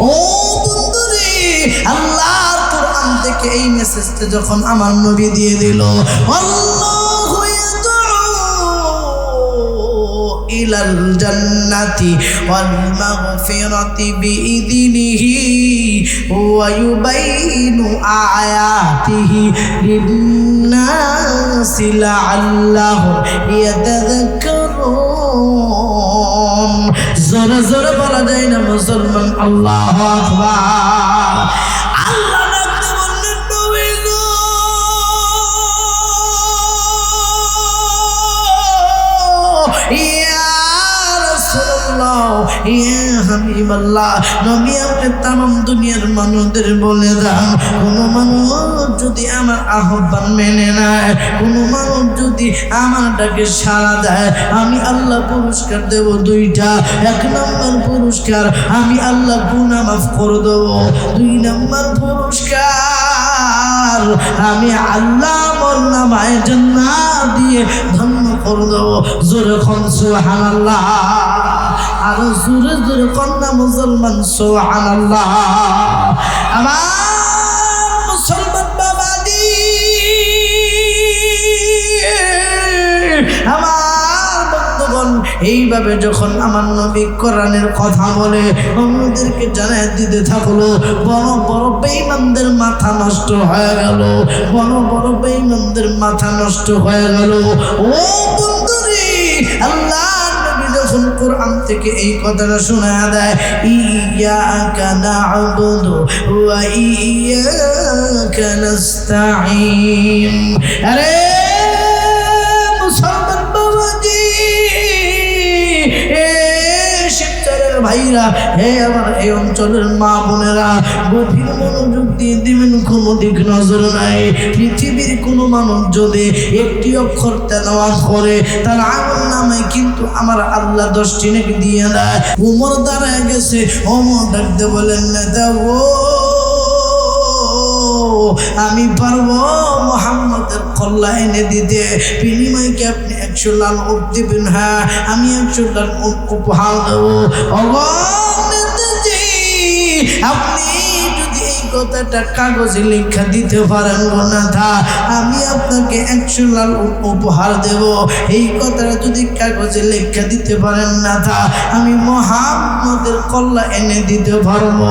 ও বন্ধুরে, আল্লাহর কোরআন থেকে এই মেসেজটা যখন আমার নবী দিয়ে দিল, আল্লাহু ইয়াদউ ইলাল জান্নাতি ওয়াল মাগফিরাতি বিইذনিহি ওয়া ইউবাইনু আয়াতিহি লিন-নাসি লাআল্লাহুম ইয়াতাযাক্কারুন। জোরে জোরে বলা যায় না মুসলমান? আল্লাহু আকবার। আল্লাহ ডাকতে বললেন, নবী গো, ইয়া রাসূলুল্লাহ, ইয়া হাবিবাল্লাহ, নবী আপনি তামাম দুনিয়ার মানুষদের বলে দেন, কোন মানুষ যদি আমার আহ্বান মেনে নেয়, কোন মানুষ যদি আমার ডাকে সাড়া দেয়, আমি আল্লাহ পুরস্কার দেব দুইটা। এক নম্বর পুরস্কার, আমি আল্লাহ গুনাহ মাফ করে দেব। দুই নম্বর পুরস্কার, আমি আল্লাহ আমার নামায় জান্নাত দিয়ে ধন্য করে দেব। জোরে কোন সুবহানাল্লাহ, আর জোরে জোরে কন্যা মুসলমান সুবহানাল্লাহ। আমার মুসলমান বাবাজি, আমার বন্ধুগণ, এইভাবে যখন আমার নবী কোরআনের কথা বলে অন্যদেরকে জানায় দিতে থাকলো, বড় বড় বেঈমানদের মাথা নষ্ট হয়ে গেল, বড় বড় বেঈমানদের মাথা নষ্ট হয়ে গেল। ও বন্ধুরে, আল্লাহ যখন কোরআন থেকে এই কথাটা শোনা দেয়, ইয়াকা না'বুদু ওয়া ইয়াকা নাস্তাঈন, আরে মুসলমান বাবাজি, শিবচরের ভাইরা, হে আমার এই অঞ্চলের মা বোনেরা, গভীর মনোযোগ দিয়ে দিবেন, কোনো দিক নজর নাই। পৃথিবীর কোনো মানুষ যদি একটি অক্ষর তেলাওয়াত করে, তার আমল নামায় কিন্তু আমার আল্লাহ 10টি নেকি দিয়ে দেয়। উমর দাঁড়ায় গেছে, ওমর ডাকতে বলেন, নেতা ও, আমি পারবো মুহাম্মদের কল্লা এনে দিতে, বিনিময়ে কি আপনি 100 লাল উট দিবেন? হ্যাঁ, আমি 100 লাল উট উপহার দেবো। আপনি যদি এই কথাটা কাগজে লেখা দিতে পারেন না, থা আমি আপনাকে 100 লাল উট উপহার দেব। এই কথাটা যদি কাগজে লেখা দিতে পারেন না, থা আমি মুহাম্মদের কল্লা এনে দিতে পারবো।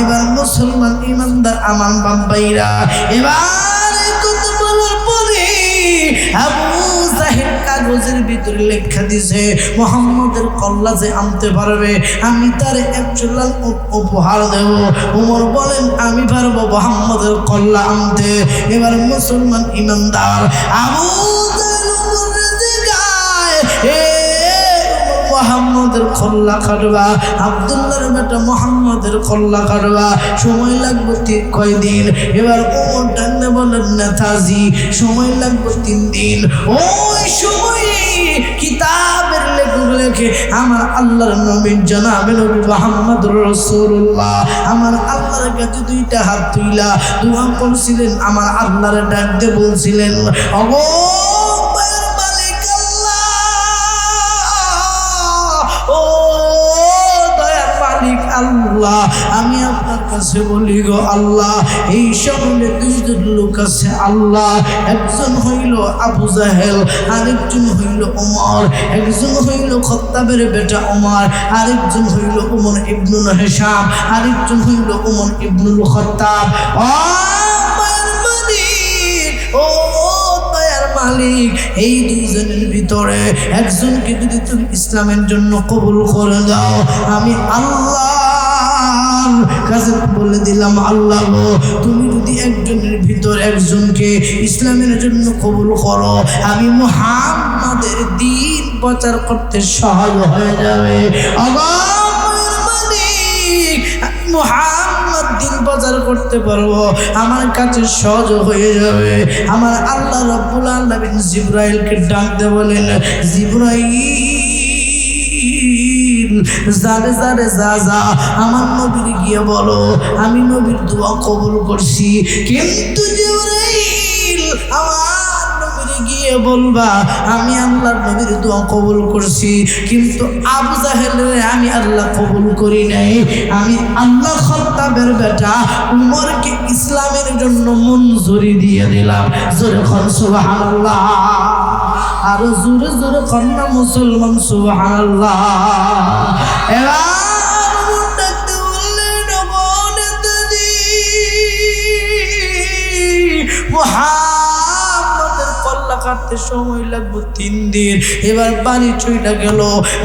এবার মুসলমান ইমানদার আমার বাবাইরা, এবার কথা বলার পরে আবু জাহেল কাগজের ভিতরে লেখা দিছে, মুহাম্মদের কল্লা যে আনতে পারবে আমি তার 100 লাল উপহার দেব। উমর বলেন, আমি পারবো মুহাম্মদের কল্লা আনতে। এবার মুসলমান ইমানদার আবু জাহেল উমরের দিগায়, মুহাম্মদের কল্লা কাটবা, আব্দুল্লাহর বেটা মুহাম্মদের কল্লা কাটবা, সময় লাগবে কয়দিন? এবার ওমর ডান্নে বলেন, নেতাজি সময় লাগবে 3 দিন। ওই সময়ে কিতাবের লেখক লেখে আমার আল্লাহর নবী জনাবে নবী মুহাম্মদুর রাসূলুল্লাহ আমার আল্লাহর কাছে 2টা হাত তুইলা দোয়া করছিলেন, আমার আল্লাহর ডাক দিয়ে বলছিলেন, ওগো আল্লাহ, আমি আপনার কাছে বলি গো আল্লাহ, এই সকলে 2জন লোক আছে আল্লাহ, একজন হইল আবু জাহেল, আরেকজন হইল ওমর, একজন হইল খাত্তাবের বেটা ওমর, আরেকজন হইল ওমর ইবনুল হিশাম, আরেকজন হইল ওমর ইবনুল খাত্তাব। মালিক, এই 2জনের ভিতরে একজনকে যদি তুমি ইসলামের জন্য কবুল করে দাও, আমি আল্লাহর কাছে বলে দিলাম, আল্লাহ গো, তুমি যদি একজনের ভিতর একজনকে ইসলামের জন্য কবুল করো, আমি মুহাম্মাদের দ্বীন প্রচার করতে সহজ হয়ে যাবে। মুহাম্মদ দ্বীন প্রচার করতে পারবো, আমার কাছে সহজ হয়ে যাবে। আমার আল্লাহ রাব্বুল আলামিন জিবরাইলকে ডাকতে বলেন, জিবরাইল যারে যারে যা আমার নবীর গিয়ে বলো আমি নবীর দোয়া কবুল করছি। কিন্তু জিবরাইল আমার নবীর গিয়ে বলবা আমি আল্লাহর নবীর দোয়া কবুল করছি, কিন্তু আবু জাহেলের আমি আল্লাহ কবুল করি নাই। আমি আল্লাহ খাত্তাবের বেটা উমরকে ইসলামের জন্য মঞ্জুরি দিয়ে দিলাম। জোরে খন সুবহানাল্লাহ, আর জোরে জোরে খন না মুসলমান সুবহানাল্লাহ। এবার মুহাম্মাদের কল্লা কাটতে সময় লাগবে 3 দিন। এবার বাড়ি চইলা গেল।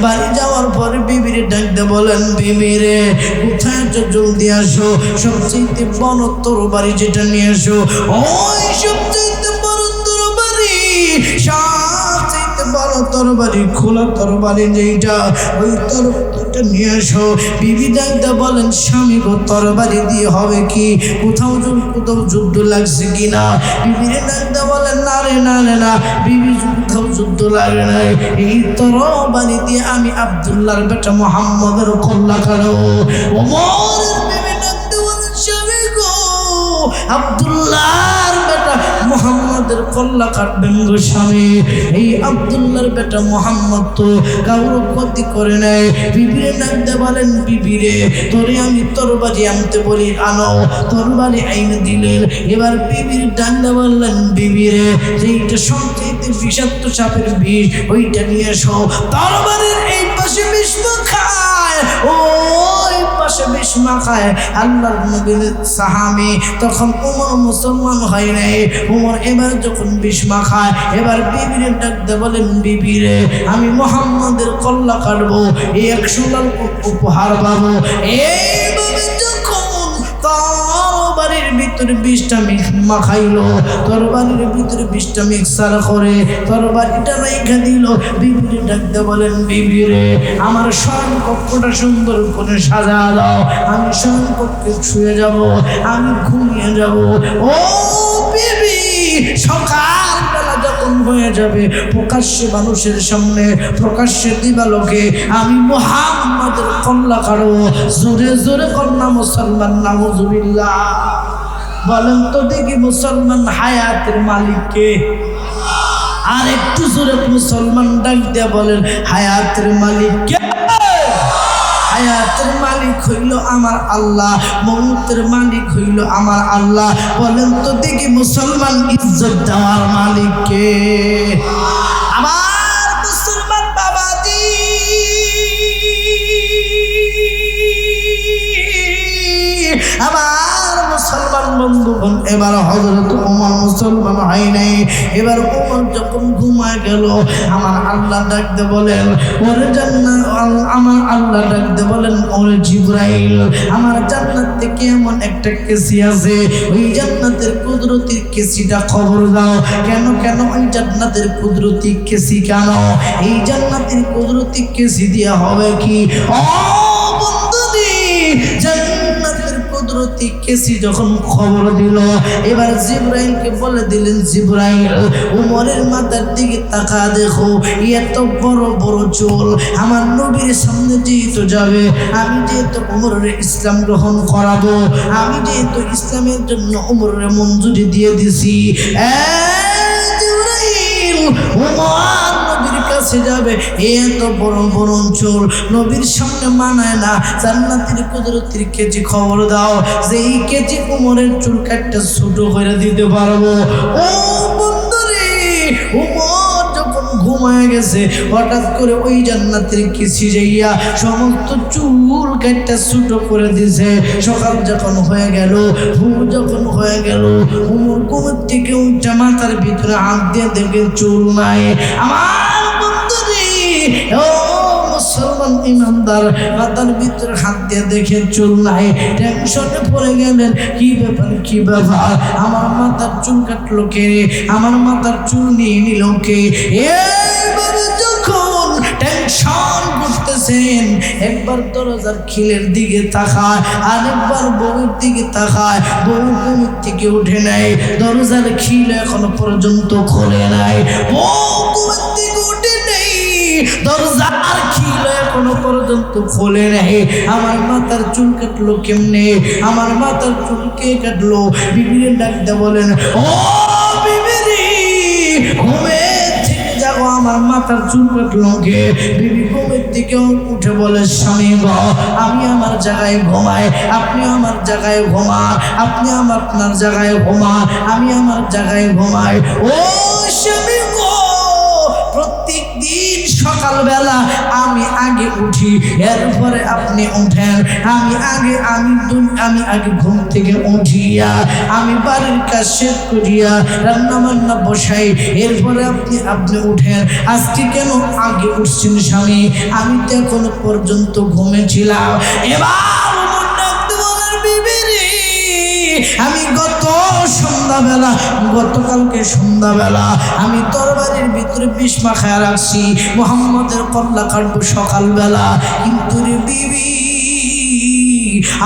বাড়ি যাওয়ার পরে বিবিরে ডাকতে বলেন, বিবিরে কোথায় আছো, জলদি আসো, সবচেয়ে বড় তরবারি যেটা নিয়ে আসো। ওই সবচেয়ে বড় তরবারি, সবচেয়ে বড় তরবারি, খোলা তরবারি যেটা, ওই তরবারিটা নিয়ে আসো। বিবি ডাকতে বলেন, স্বামী গো তরবারি দিয়ে হবে কি, কোথাও যুদ্ধ লাগছে কিনা? বিবিরে ডাকতে বলেন, না রে না রে না, বিবি কোথাও যুদ্ধ লাগে নাই, এই তরবারি দিয়ে আমি আব্দুল্লাহর বেটা মুহাম্মদের কল্লা কাটো। ওমরের বিবি ডাকতে বলেন, স্বামী গো আব্দুল্লাহর বেটা মুহাম্মদের কল্লা কাটবেন গো স্বামী। এই আব্দুল্লাহর বেটা মুহাম্মদ তো কারোর ক্ষতি করে নাই। বিবিরে ডাকতে বলেন, বিবিরে তোরে আমি তরবারি আনতে বলি, আনো। তরবারি আইনে দিলেন। এবার বিবির ডাকতে বললেন, বিবিরে যেইটা সবচেয়ে বিষাক্ত সাপের বিষ ওইটা নিয়ে এসো। তরবারির এই পাশে বিষ মাখায়, ওই পাশে বিষ মাখায় আল্লাহর নবীর সাহাবী। তখন ওমর মুসলমান হয় নাই। ওমর এবার যখন বিষ মাখায়, এবার বিবিরে ডাকতে বলেন, বিবিরে আমি মুহাম্মাদের কল্লা কাটবো, 100 লাখ উপহার পাবো। এইভাবে যখন তরবারির ভিতরে বিষটা মাখাইলো, তরবারির ভিতরে বিষটা মিক্সার করে তরবারিটা রেখে দিল। বিবিরে ডাকতে বলেন, বিবিরে আমার শয়ন কক্ষটা সুন্দর করে সাজা দাও, আমি শয়ন কক্ষে শুয়ে যাব, আমি ঘুমিয়ে যাব। ও বিবি, সকালবেলা যখন হয়ে যাবে, প্রকাশ্যে মানুষের সামনে, প্রকাশ্যে দিবালোকে আমি মুহাম্মাদের কল্লা কাটো। জোরে জোরে কন্যা মুসলমান নাউজুবিল্লাহ। বলেন তো দেখি মুসলমান হায়াতের মালিক কে? আর একটু জোরে মুসলমান ডাক দিয়ে বলেন, হায়াতের মালিক কে? হায়াতের মালিক হইল আমার আল্লাহ, মৌতের মালিক হইল আমার আল্লাহ। বলেন তো দেখি মুসলমান ইজ্জত দেওয়ার মালিক কে? আমার মুসলমান বাবাজি, আমার মুসলমান বন্ধুগণ, এবার হযরত ওমর মুসলমান হয় নাই। এবার ওমর যখন ঘুমায় গেল, আমার আল্লাহ ডাকতে বলেন, ওরে জান্নাত, আমার আল্লাহ ডাকতে বলেন, ওরে জিবরাইল, আমার জান্নাত থেকে এমন একটা কেসি আছে, ওই জান্নাতের কুদরতির কেসিটা খবর দাও। কেন কেন ওই জান্নাতের কুদরতি কেসি কেন? এই জান্নাতের কুদরতি কেসি দিয়া হবে কি? ও বন্ধুদি, জান্নাতের কুদরতি কেসি যখন খবর দিল, এবার জিবরাইলকে বলে দিলেন, জিবরাইল ওমরের মাথার দিকে তাকা, দেখো এত বড় বড় চুল, আমার নবীর সামনে যেহেতু যাবে, আমি যেহেতু ওমরের ইসলাম গ্রহণ করাবো, আমি যেহেতু ইসলামের জন্য ওমরের মঞ্জুরি দিয়ে দিছি, জিবরাইল ওমর নবীর কাছে যাবে, এত বড় বড় চুল নবীর সামনে মানায় না, জান্নাতের কুদরতির কেজি খবর দাও, যে এই কেজি ওমরের চুল কাটটা ছোট করে দিতে পারবো। ও বন্ধুরে, ওমর যখন ঘুমায় গেছে, হঠাৎ করে ওই জান্নাতের কেসি যাইয়া সমস্ত চুল কাটটা ছোট করে দিছে। সকাল যখন হয়ে গেল, ভোর যখন হয়ে গেল, ওমর ঘুমের থেকে উঠে মাথার ভিতরে হাত দিয়ে দেখে চুল নাই। আমার বন্ধুরে, ও মুসলমান ইমানদার, মাথার ভিতরে হাত দিয়ে দেখে চুল নাই। টেনশনে পড়ে গেলেন, কি ব্যাপার কি ব্যাপার, আমার মাথার চুল কাটলো কে, আমার মাথার চুল নিয়ে নিল কে? এইভাবে যখন টেনশন করতেছেন, একবার দরজার খিলের দিকে তাকায়, আরেকবার বউয়ের দিকে তাকায়, বউ ঘুমের থেকে উঠে নেয়, দরজার খিল এখনো পর্যন্ত খোলে নাই, বউ ঘুমের থেকে উঠে নেই, দরজার খিল এখনো পর্যন্ত খোলে নাই। আমার মাথার চুল কাটলো কেমনে, আমার মাথার চুল কে কাটলো? বিবিরে ডাকতে বলেন, ও বিবিরে, ঘুমে আমার মাথার চুল কাটলো কে? বিবি ঘুমের দিকে উঠে বলে, স্বামী গো, আমি আমার জায়গায় ঘুমাই, আপনি আমার জায়গায় ঘুমান, আপনি আপনার জায়গায় ঘুমান, আমি আমার জায়গায় ঘুমাই। ও স্বামী গো, প্রত্যেক দিন সকালবেলা আমি আগে উঠি, এরপরে আপনি উঠেন। আমি আগে ঘুম থেকে উঠিয়া আমি বাড়ির কাজ শেষ করিয়া রান্না বান্না বসাই, এরপরে আপনি উঠেন। আজকে কেন আগে উঠছেন স্বামী? আমি তো এখনো পর্যন্ত ঘুমেছিলাম। এবার আমি গতকালকে সন্ধ্যাবেলা আমি তরবারির ভিতরে বিষ মাখায় রাখছি, মুহাম্মদের কল্লা কাটবো সকালবেলা, কিন্তু রে বিবি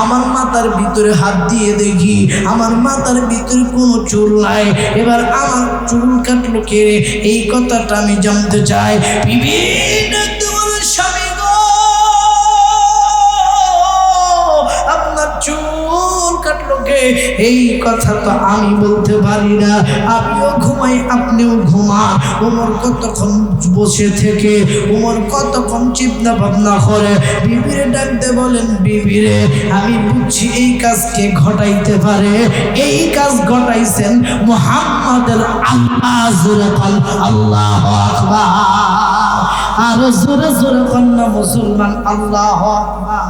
আমার মাথার ভিতরে হাত দিয়ে দেখি আমার মাথার ভিতরে কোনো চুল নাই। এবার আমার চুল কাটলো কে? এই কথাটা আমি জানতে চাই। বিবি স্বামী গো, আপনার চুল কাটলো কে? এই কথা তো আমি বলতে পারি না। আমিও ঘুমাই, আপনিও ঘুমান। ওমর কতক্ষণ বসে থেকে ওমর কতক্ষণ চিন্তা ভাবনা করে বিবিরে ডাকতে বলেন, বিবিরে আমি বুঝছি এই কাজকে ঘটাইতে পারে। এই কাজ ঘটাইছেন মুহাম্মাদের আল্লাহ। জোরে বল আল্লাহু আকবার। আর জোরে জোরে বল না মুসলমান, আল্লাহু আকবার।